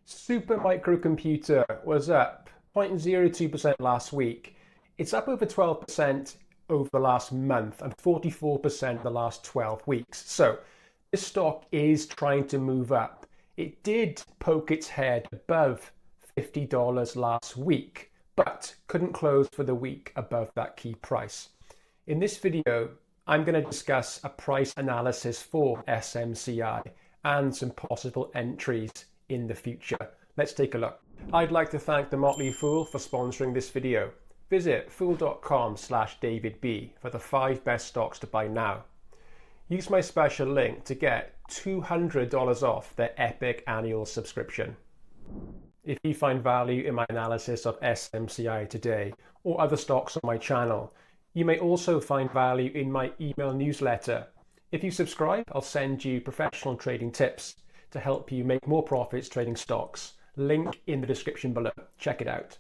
Super microcomputer was up 0.02% last week. It's up over 12% over the last month and 44% the last 12 weeks. So this stock is trying to move up. It did poke its head above $50 last week, but couldn't close for the week above that key price. In this video, I'm going to discuss a price analysis for SMCI and some possible entries in the future. Let's take a look. I'd like to thank the Motley Fool for sponsoring this video. Visit fool.com/DavidB for the 5 best stocks to buy now. Use my special link to get $200 off their epic annual subscription. If you find value in my analysis of SMCI today or other stocks on my channel, you may also find value in my email newsletter. If you subscribe, I'll send you professional trading tips to help you make more profits trading stocks. Link in the description below. Check it out.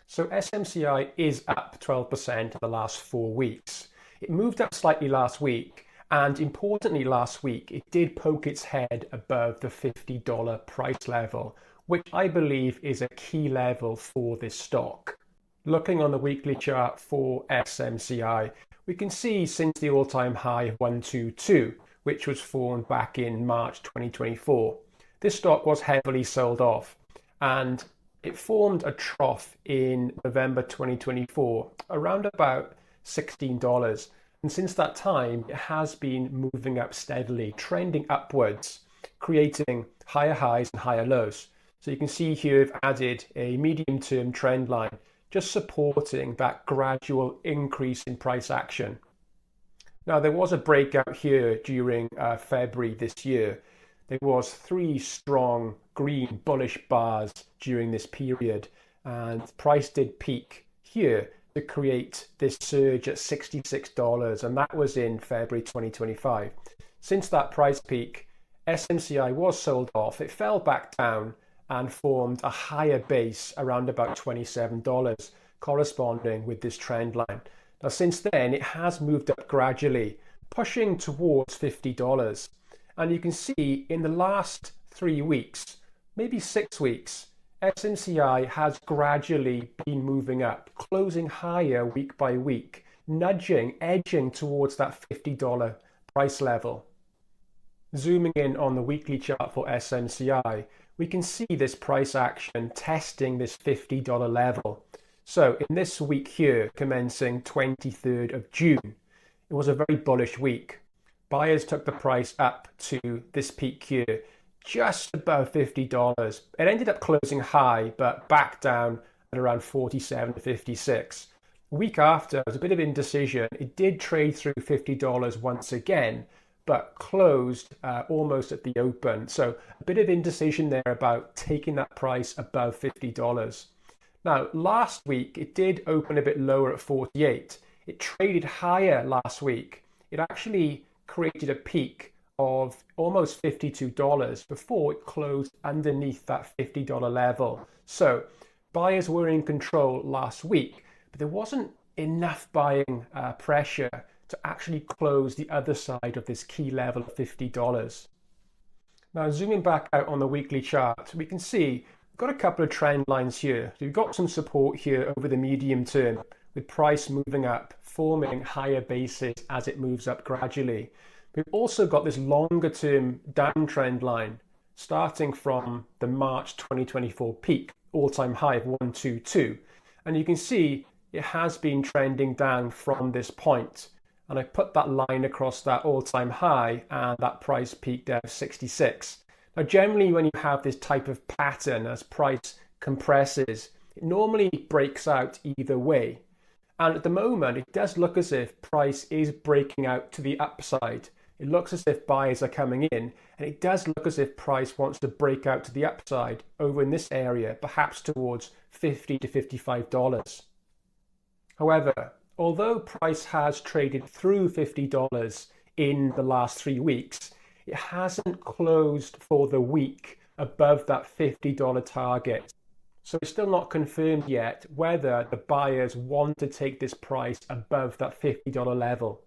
So SMCI is up 12% in the last 4 weeks. It moved up slightly last week, and importantly last week, it did poke its head above the $50 price level, which I believe is a key level for this stock. Looking on the weekly chart for SMCI, we can see since the all-time high of 122, which was formed back in March 2024, this stock was heavily sold off, and it formed a trough in November 2024, around about $16. And since that time, it has been moving up steadily, trending upwards, creating higher highs and higher lows. So you can see here I've added a medium-term trend line, just supporting that gradual increase in price action. Now, there was a breakout here during February this year. There was 3 strong green bullish bars during this period, and price did peak here to create this surge at $66, and that was in February 2025. Since that price peak, SMCI was sold off. It fell back down and formed a higher base around about $27, corresponding with this trend line. Now, since then, it has moved up gradually, pushing towards $50. And you can see in the last 3 weeks, maybe 6 weeks, SMCI has gradually been moving up, closing higher week by week, edging towards that $50 price level. Zooming in on the weekly chart for SMCI, we can see this price action testing this $50 level. So in this week here, commencing 23rd of June, it was a very bullish week. Buyers took the price up to this peak here, just above $50. It ended up closing high, but back down at around 47 to 56. A week after, there was a bit of indecision. It did trade through $50 once again, but closed almost at the open. So a bit of indecision there about taking that price above $50. Now, last week, it did open a bit lower at 48. It traded higher last week. It actually created a peak of almost $52 before it closed underneath that $50 level. So buyers were in control last week, but there wasn't enough buying pressure to actually close the other side of this key level of $50. Now, zooming back out on the weekly chart, we can see we've got a couple of trend lines here. So we've got some support here over the medium term, with price moving up, forming higher bases as it moves up gradually. We've also got this longer term downtrend line starting from the March 2024 peak, all-time high of 122. And you can see it has been trending down from this point. And I put that line across that all-time high and that price peak there of 66. Now, generally, when you have this type of pattern as price compresses, it normally breaks out either way. And at the moment, it does look as if price is breaking out to the upside. It looks as if buyers are coming in, and it does look as if price wants to break out to the upside over in this area, perhaps towards $50 to $55. However, although price has traded through $50 in the last 3 weeks, it hasn't closed for the week above that $50 target. So it's still not confirmed yet whether the buyers want to take this price above that $50 level.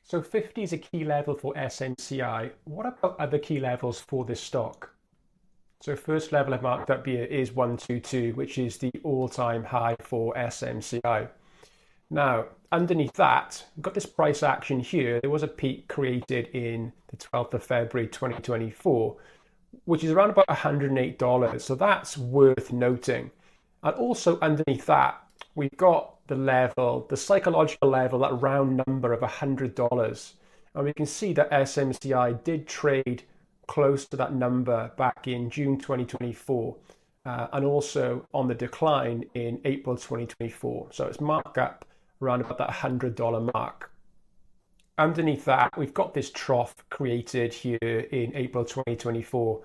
So 50 is a key level for SMCI. What about other key levels for this stock? So first level I've marked up here is 122, which is the all-time high for SMCI. Now, underneath that, we've got this price action here. There was a peak created in the 12th of February 2024, which is around about $108. So that's worth noting. And also underneath that, we've got the level, the psychological level, that round number of $100. And we can see that SMCI did trade close to that number back in June 2024, and also on the decline in April 2024. So it's marked up around about that $100 mark. Underneath that, we've got this trough created here in April 2024.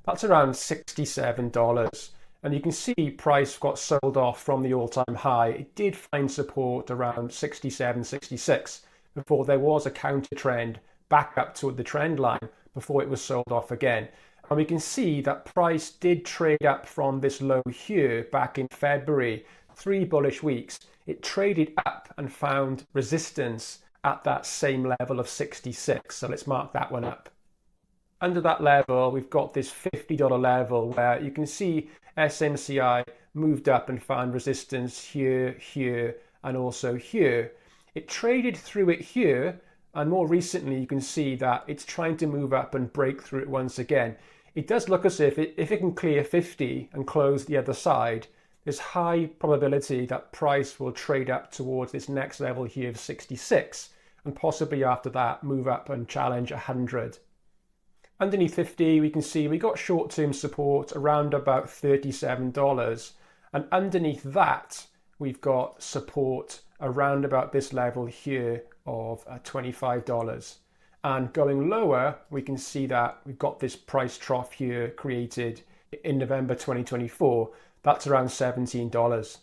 That's around $67. And you can see price got sold off from the all-time high. It did find support around 67, 66 before there was a counter trend back up toward the trend line before it was sold off again. And we can see that price did trade up from this low here back in February, 3 bullish weeks. It traded up and found resistance at that same level of 66. So let's mark that one up. Under that level, we've got this $50 level where you can see SMCI moved up and found resistance here, here, and also here. It traded through it here, and more recently you can see that it's trying to move up and break through it once again. It does look as if it can clear 50 and close the other side, there's high probability that price will trade up towards this next level here of 66, and possibly after that move up and challenge 100. Underneath 50, we can see we got short-term support around about $37, and underneath that we've got support around about this level here of $25. And going lower, we can see that we've got this price trough here created in November 2024. That's around $17.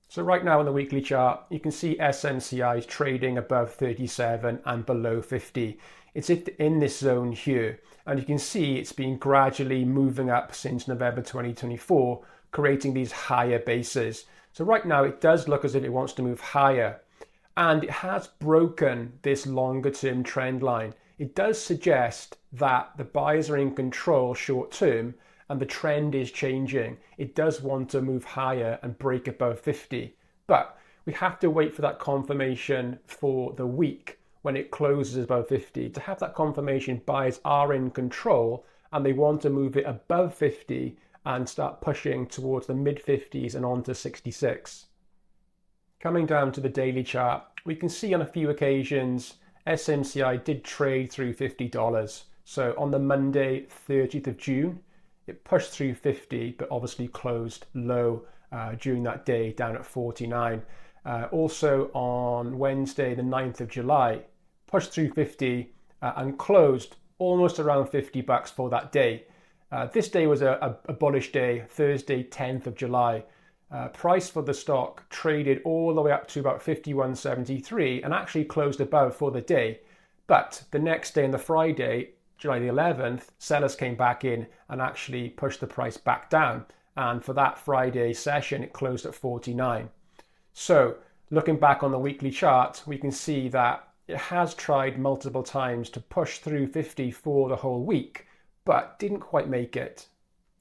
So right now on the weekly chart, you can see SMCI is trading above 37 and below 50. It's in this zone here, and you can see it's been gradually moving up since November 2024, creating these higher bases. So right now it does look as if it wants to move higher, and it has broken this longer term trend line. It does suggest that the buyers are in control short term and the trend is changing. It does want to move higher and break above 50, but we have to wait for that confirmation for the week when it closes above 50 to have that confirmation buyers are in control and they want to move it above 50 and start pushing towards the mid 50s and on to 66. Coming down to the daily chart, we can see on a few occasions SMCI did trade through $50. So on the Monday 30th of June, it pushed through 50, but obviously closed low during that day down at 49. Also on Wednesday the 9th of July, pushed through 50 and closed almost around $50 for that day. This day was a bullish day, Thursday 10th of July. Price for the stock traded all the way up to about 51.73 and actually closed above for the day. But the next day, on the Friday, July the 11th, sellers came back in and actually pushed the price back down. And for that Friday session, it closed at 49. So looking back on the weekly chart, we can see that it has tried multiple times to push through 50 for the whole week, but didn't quite make it.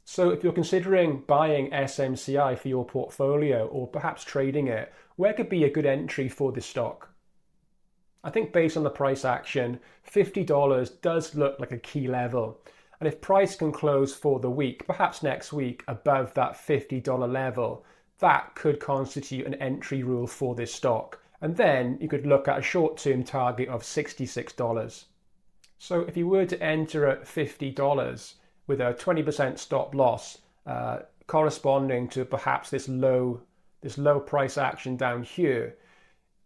So if you're considering buying SMCI for your portfolio or perhaps trading it, where could be a good entry for this stock? I think based on the price action, $50 does look like a key level. And if price can close for the week, perhaps next week, above that $50 level, that could constitute an entry rule for this stock. And then you could look at a short-term target of $66. So if you were to enter at $50 with a 20% stop loss corresponding to perhaps this low price action down here,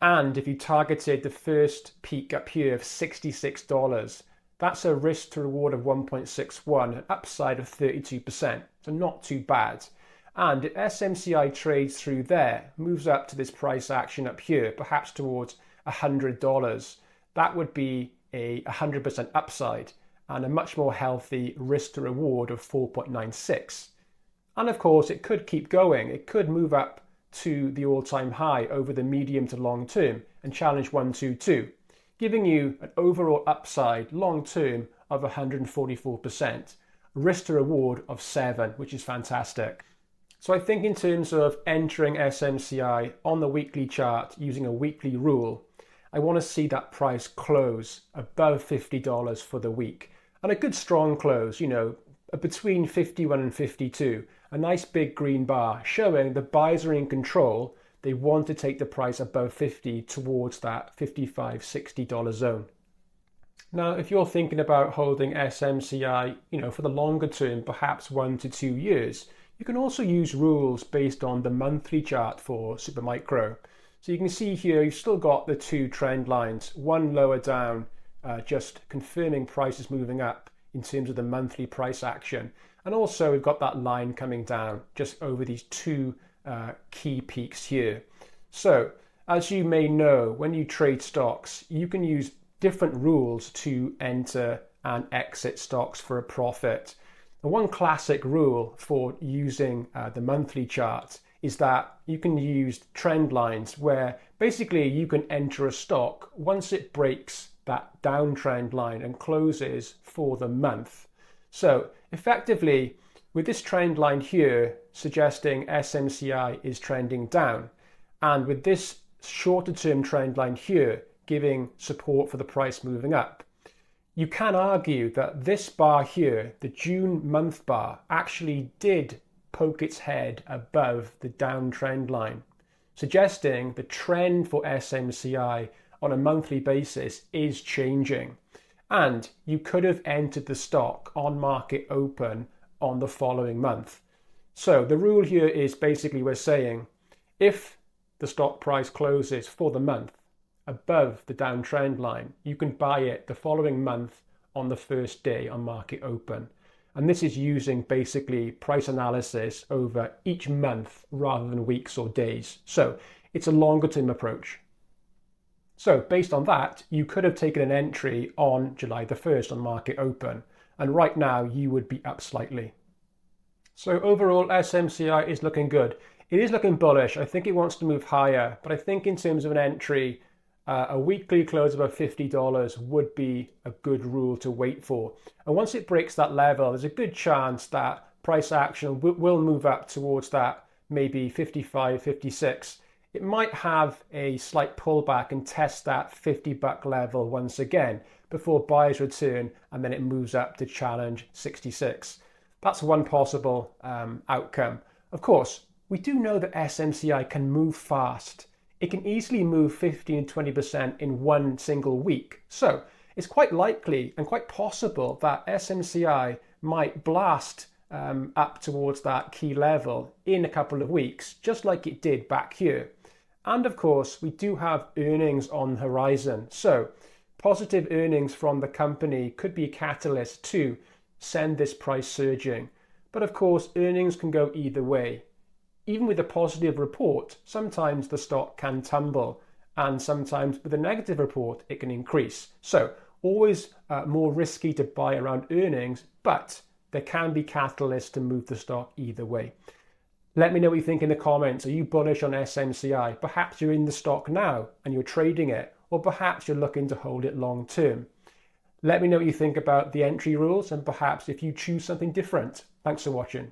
and if you targeted the first peak up here of $66, that's a risk to reward of 1.61, an upside of 32%, so not too bad. And if SMCI trades through there, moves up to this price action up here, perhaps towards $100, that would be a 100% upside and a much more healthy risk to reward of 4.96. And of course, it could keep going. It could move up to the all-time high over the medium to long term and challenge 122, giving you an overall upside long term of 144%, risk to reward of 7, which is fantastic. So I think in terms of entering SMCI on the weekly chart using a weekly rule, I want to see that price close above $50 for the week. And a good strong close, between 51 and 52, a nice big green bar showing the buyers are in control. They want to take the price above 50 towards that $55, $60 zone. Now, if you're thinking about holding SMCI, for the longer term, perhaps 1 to 2 years, you can also use rules based on the monthly chart for Supermicro. So you can see here, you've still got the 2 trend lines, one lower down, just confirming prices moving up in terms of the monthly price action. And also we've got that line coming down just over these 2 key peaks here. So as you may know, when you trade stocks, you can use different rules to enter and exit stocks for a profit. And one classic rule for using the monthly chart is that you can use trend lines where basically you can enter a stock once it breaks that downtrend line and closes for the month. So effectively, with this trend line here suggesting SMCI is trending down, and with this shorter term trend line here giving support for the price moving up, you can argue that this bar here, the June month bar, actually did poke its head above the downtrend line, suggesting the trend for SMCI on a monthly basis is changing. And you could have entered the stock on market open on the following month. So the rule here is basically we're saying if the stock price closes for the month above the downtrend line, you can buy it the following month on the first day on market open. And this is using basically price analysis over each month rather than weeks or days. So it's a longer term approach. So based on that, you could have taken an entry on July the 1st on market open. And right now you would be up slightly. So overall, SMCI is looking good. It is looking bullish. I think it wants to move higher, but I think in terms of an entry, a weekly close above $50 would be a good rule to wait for. And once it breaks that level, there's a good chance that price action will move up towards that maybe 55, 56. It might have a slight pullback and test that $50 level once again before buyers return, and then it moves up to challenge 66. That's one possible outcome. Of course, we do know that SMCI can move fast. It can easily move 15 to 20% in one single week. So it's quite likely and quite possible that SMCI might blast up towards that key level in a couple of weeks, just like it did back here. And of course, we do have earnings on the horizon. So positive earnings from the company could be a catalyst to send this price surging. But of course, earnings can go either way. Even with a positive report, sometimes the stock can tumble, and sometimes with a negative report, it can increase. So always more risky to buy around earnings, but there can be catalysts to move the stock either way. Let me know what you think in the comments. Are you bullish on SMCI? Perhaps you're in the stock now and you're trading it, or perhaps you're looking to hold it long term. Let me know what you think about the entry rules and perhaps if you choose something different. Thanks for watching.